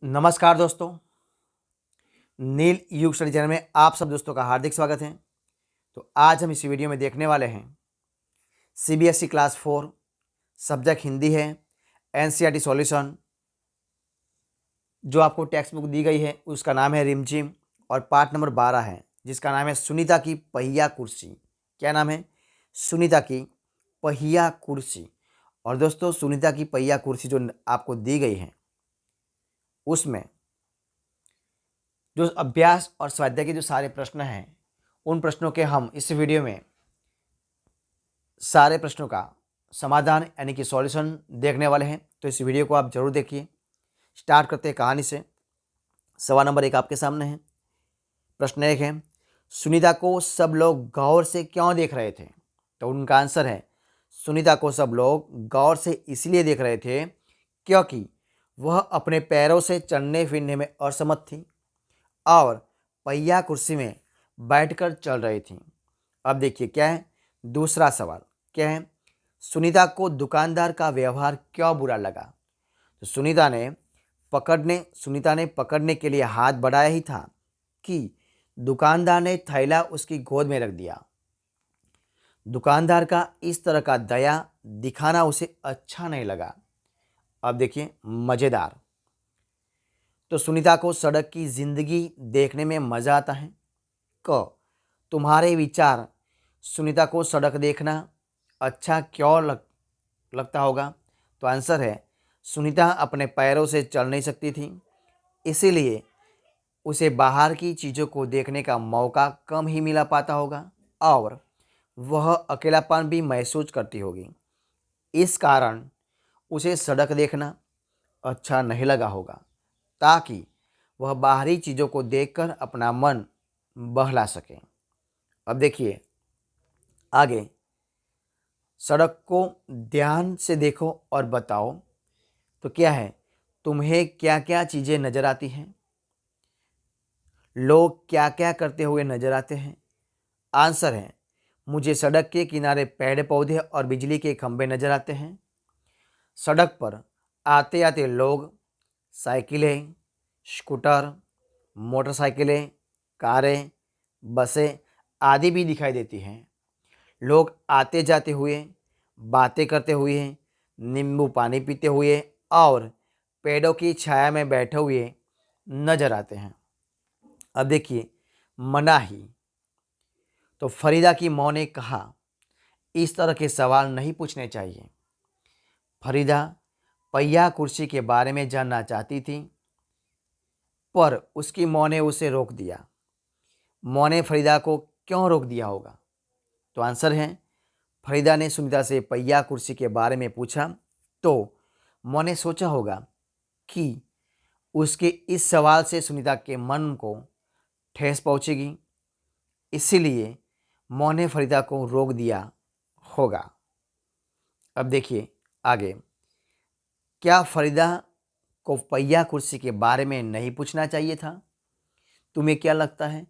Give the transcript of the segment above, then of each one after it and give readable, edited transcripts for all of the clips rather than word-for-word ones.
नमस्कार दोस्तों। नील युग स्टडी चैनल में आप सब दोस्तों का हार्दिक स्वागत है। तो आज हम इस वीडियो में देखने वाले हैं सीबीएसई क्लास 4 सब्जेक्ट हिंदी है, एनसीईआरटी सॉल्यूशन। जो आपको टेक्स्ट बुक दी गई है उसका नाम है रिमझिम और पार्ट नंबर 12 है जिसका नाम है सुनीता की पहिया कुर्सी। क्या नाम है? सुनीता की पहिया कुर्सी। और दोस्तों सुनीता की पहिया कुर्सी जो आपको दी गई है उसमें जो अभ्यास और स्वाध्याय के जो सारे प्रश्न हैं उन प्रश्नों के हम इस वीडियो में सारे प्रश्नों का समाधान यानी कि सॉल्यूशन देखने वाले हैं। तो इस वीडियो को आप जरूर देखिए। स्टार्ट करते हैं कहानी से। सवाल नंबर 1 आपके सामने है। प्रश्न 1 है, सुनीता को सब लोग गौर से क्यों देख रहे थे? तो उनका आंसर है, सुनीता को सब लोग गौर से इसलिए देख रहे थे क्योंकि वह अपने पैरों से चलने फिरने में असमर्थ थी और पहिया कुर्सी में बैठकर चल रही थी। अब देखिए क्या है दूसरा सवाल। क्या है? सुनीता को दुकानदार का व्यवहार क्यों बुरा लगा? तो सुनीता ने पकड़ने के लिए हाथ बढ़ाया ही था कि दुकानदार ने थैला उसकी गोद में रख दिया। दुकानदार का इस तरह का दया दिखाना उसे अच्छा नहीं लगा। अब देखिए मज़ेदार। तो सुनीता को सड़क की जिंदगी देखने में मज़ा आता है। क तुम्हारे विचार, सुनीता को सड़क देखना अच्छा क्यों लगता होगा? तो आंसर है, सुनीता अपने पैरों से चल नहीं सकती थी, इसीलिए उसे बाहर की चीज़ों को देखने का मौका कम ही मिला पाता होगा और वह अकेलापन भी महसूस करती होगी। इस कारण उसे सड़क देखना अच्छा नहीं लगा होगा ताकि वह बाहरी चीज़ों को देखकर अपना मन बहला सके। अब देखिए आगे, सड़क को ध्यान से देखो और बताओ। तो क्या है? तुम्हें क्या क्या चीज़ें नज़र आती हैं? लोग क्या क्या करते हुए नज़र आते हैं? आंसर है, मुझे सड़क के किनारे पेड़ पौधे और बिजली के खंभे नज़र आते हैं। सड़क पर आते आते लोग, साइकिलें, स्कूटर, मोटरसाइकिलें, कारें, बसें आदि भी दिखाई देती हैं। लोग आते जाते हुए, बातें करते हुए, नींबू पानी पीते हुए और पेड़ों की छाया में बैठे हुए नजर आते हैं। अब देखिए मनाही। तो फरीदा की माँ ने कहा, इस तरह के सवाल नहीं पूछने चाहिए। फरीदा पहिया कुर्सी के बारे में जानना चाहती थी पर उसकी माँ ने उसे रोक दिया। माँ ने फरीदा को क्यों रोक दिया होगा? तो आंसर है, फरीदा ने सुनीता से पहिया कुर्सी के बारे में पूछा तो माँ ने सोचा होगा कि उसके इस सवाल से सुनीता के मन को ठेस पहुंचेगी, इसीलिए माँ ने फरीदा को रोक दिया होगा। अब देखिए आगे, क्या फरीदा को पहिया कुर्सी के बारे में नहीं पूछना चाहिए था? तुम्हें क्या लगता है?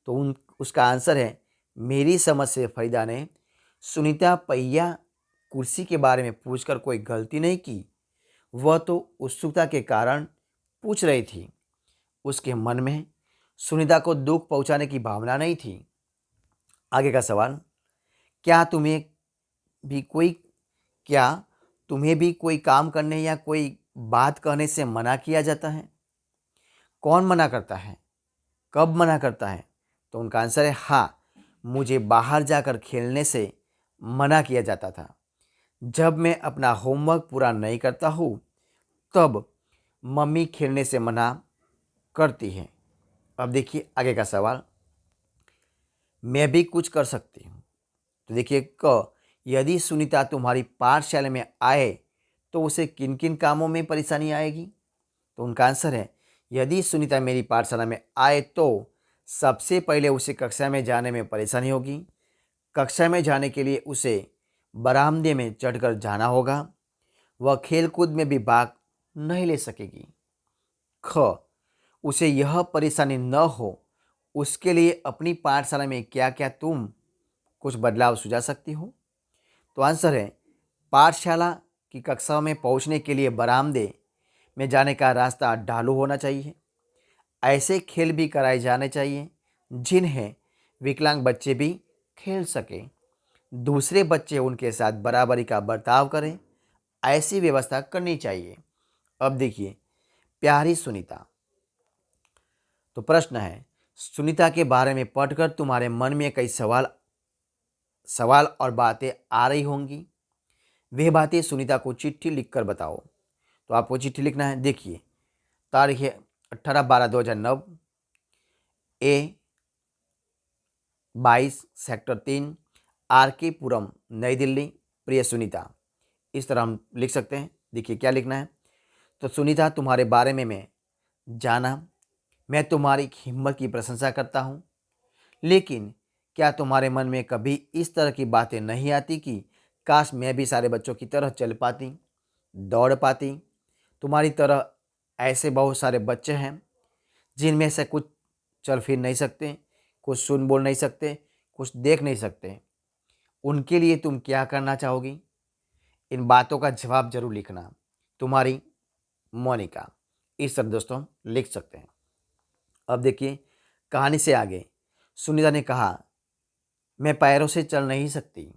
तो उसका आंसर है, मेरी समझ से फरीदा ने सुनीता पहिया कुर्सी के बारे में पूछकर कोई गलती नहीं की। वह तो उत्सुकता के कारण पूछ रही थी। उसके मन में सुनीता को दुख पहुंचाने की भावना नहीं थी। आगे का सवाल, क्या तुम्हें भी कोई क्या तुम्हें भी कोई काम करने या कोई बात कहने से मना किया जाता है? कौन मना करता है? कब मना करता है? तो उनका आंसर है, हाँ, मुझे बाहर जाकर खेलने से मना किया जाता था। जब मैं अपना होमवर्क पूरा नहीं करता हूँ तब मम्मी खेलने से मना करती है। अब देखिए आगे का सवाल, मैं भी कुछ कर सकती हूँ। तो देखिए यदि सुनीता तुम्हारी पाठशाला में आए तो उसे किन किन कामों में परेशानी आएगी? तो उनका आंसर है, यदि सुनीता मेरी पाठशाला में आए तो सबसे पहले उसे कक्षा में जाने में परेशानी होगी। कक्षा में जाने के लिए उसे बरामदे में चढ़कर जाना होगा। वह खेल कूद में भी भाग नहीं ले सकेगी। ख उसे यह परेशानी न हो उसके लिए अपनी पाठशाला में क्या क्या तुम कुछ बदलाव सुझा सकती हो? तो आंसर है, पाठशाला की कक्षाओं में पहुंचने के लिए बरामदे में जाने का रास्ता ढालू होना चाहिए। ऐसे खेल भी कराए जाने चाहिए जिन्हें विकलांग बच्चे भी खेल सकें। दूसरे बच्चे उनके साथ बराबरी का बर्ताव करें, ऐसी व्यवस्था करनी चाहिए। अब देखिए, प्यारी सुनीता। तो प्रश्न है, सुनीता के बारे में पढ़कर तुम्हारे मन में कई सवाल सवाल और बातें आ रही होंगी। वे बातें सुनीता को चिट्ठी लिखकर बताओ। तो आपको चिट्ठी लिखना है। देखिए, तारीख है 18/12/2009, ए 22 सेक्टर 3, RK पुरम, नई दिल्ली। प्रिय सुनीता, इस तरह हम लिख सकते हैं। देखिए क्या लिखना है। तो सुनीता, तुम्हारे बारे में मैं जाना, मैं तुम्हारी हिम्मत की प्रशंसा करता हूँ, लेकिन क्या तुम्हारे मन में कभी इस तरह की बातें नहीं आती कि काश मैं भी सारे बच्चों की तरह चल पाती, दौड़ पाती? तुम्हारी तरह ऐसे बहुत सारे बच्चे हैं जिनमें से कुछ चल फिर नहीं सकते, कुछ सुन बोल नहीं सकते, कुछ देख नहीं सकते। उनके लिए तुम क्या करना चाहोगी? इन बातों का जवाब जरूर लिखना। तुम्हारी मोनिका। इस तरह दोस्तों हम लिख सकते हैं। अब देखिए कहानी से आगे। सुनीता ने कहा, मैं पैरों से चल नहीं सकती।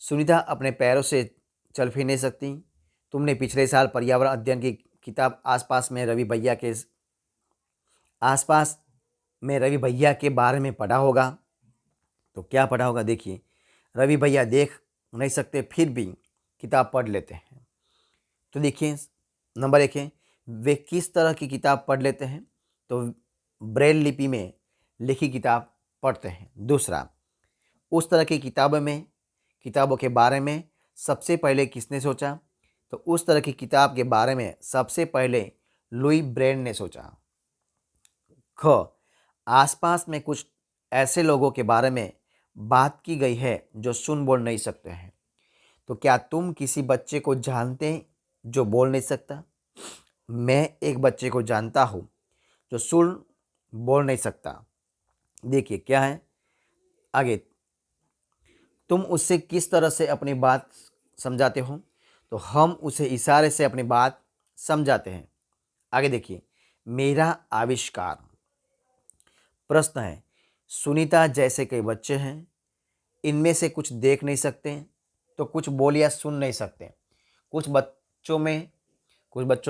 सुनीता अपने पैरों से चल फिर नहीं सकती। तुमने पिछले साल पर्यावरण अध्ययन की किताब आसपास में रवि भैया के बारे में पढ़ा होगा। तो क्या पढ़ा होगा? देखिए, रवि भैया देख नहीं सकते फिर भी किताब पढ़ लेते हैं। तो देखिए, नंबर 1 है, वे किस तरह की किताब पढ़ लेते हैं? तो ब्रेल लिपि में लिखी किताब पढ़ते हैं। दूसरा, उस तरह की किताबों के बारे में सबसे पहले किसने सोचा? तो उस तरह की किताब के बारे में सबसे पहले लुई ब्रेल ने सोचा। ख, आसपास में कुछ ऐसे लोगों के बारे में बात की गई है जो सुन बोल नहीं सकते हैं। तो क्या तुम किसी बच्चे को जानते हैं जो बोल नहीं सकता? मैं एक बच्चे को जानता हूँ जो सुन बोल नहीं सकता। देखिए क्या है आगे, तुम उससे किस तरह से अपनी बात समझाते हो? तो हम उसे इशारे से अपनी बात समझाते हैं। आगे देखिए, मेरा आविष्कार। प्रश्न है, सुनीता जैसे कई बच्चे हैं, इनमें से कुछ देख नहीं सकते तो कुछ बोल या सुन नहीं सकते। कुछ बच्चों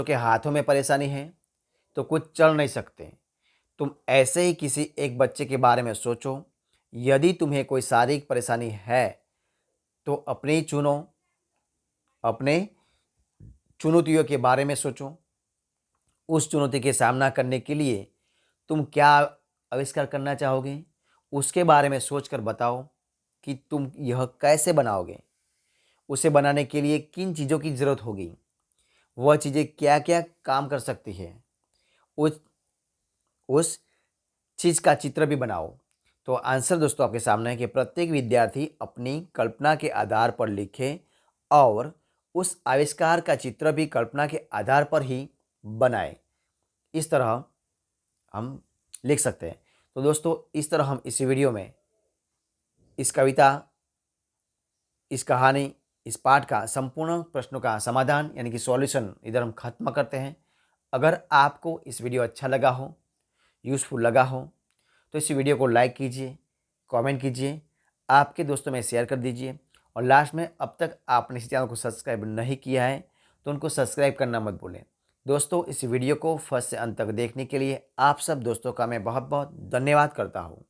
के हाथों में परेशानी है तो कुछ चल नहीं सकते। तुम ऐसे ही किसी एक बच्चे के बारे में सोचो। यदि तुम्हें कोई शारीरिक परेशानी है तो अपने चुनौतियों के बारे में सोचो। उस चुनौती के सामना करने के लिए तुम क्या आविष्कार करना चाहोगे, उसके बारे में सोचकर बताओ कि तुम यह कैसे बनाओगे। उसे बनाने के लिए किन चीज़ों की ज़रूरत होगी, वह चीज़ें क्या क्या काम कर सकती है, उस चीज़ का चित्र भी बनाओ। तो आंसर दोस्तों आपके सामने है कि प्रत्येक विद्यार्थी अपनी कल्पना के आधार पर लिखे और उस आविष्कार का चित्र भी कल्पना के आधार पर ही बनाए। इस तरह हम लिख सकते हैं। तो दोस्तों इस तरह हम इस वीडियो में इस कविता, इस कहानी, इस पाठ का संपूर्ण प्रश्नों का समाधान यानी कि सॉल्यूशन इधर हम खत्म करते हैं। अगर आपको इस वीडियो अच्छा लगा हो, यूज़फुल लगा हो, तो इस वीडियो को लाइक कीजिए, कमेंट कीजिए, आपके दोस्तों में शेयर कर दीजिए और लास्ट में अब तक आपने इस चैनल को सब्सक्राइब नहीं किया है तो उनको सब्सक्राइब करना मत भूलें। दोस्तों इस वीडियो को फर्स्ट से अंत तक देखने के लिए आप सब दोस्तों का मैं बहुत बहुत धन्यवाद करता हूँ।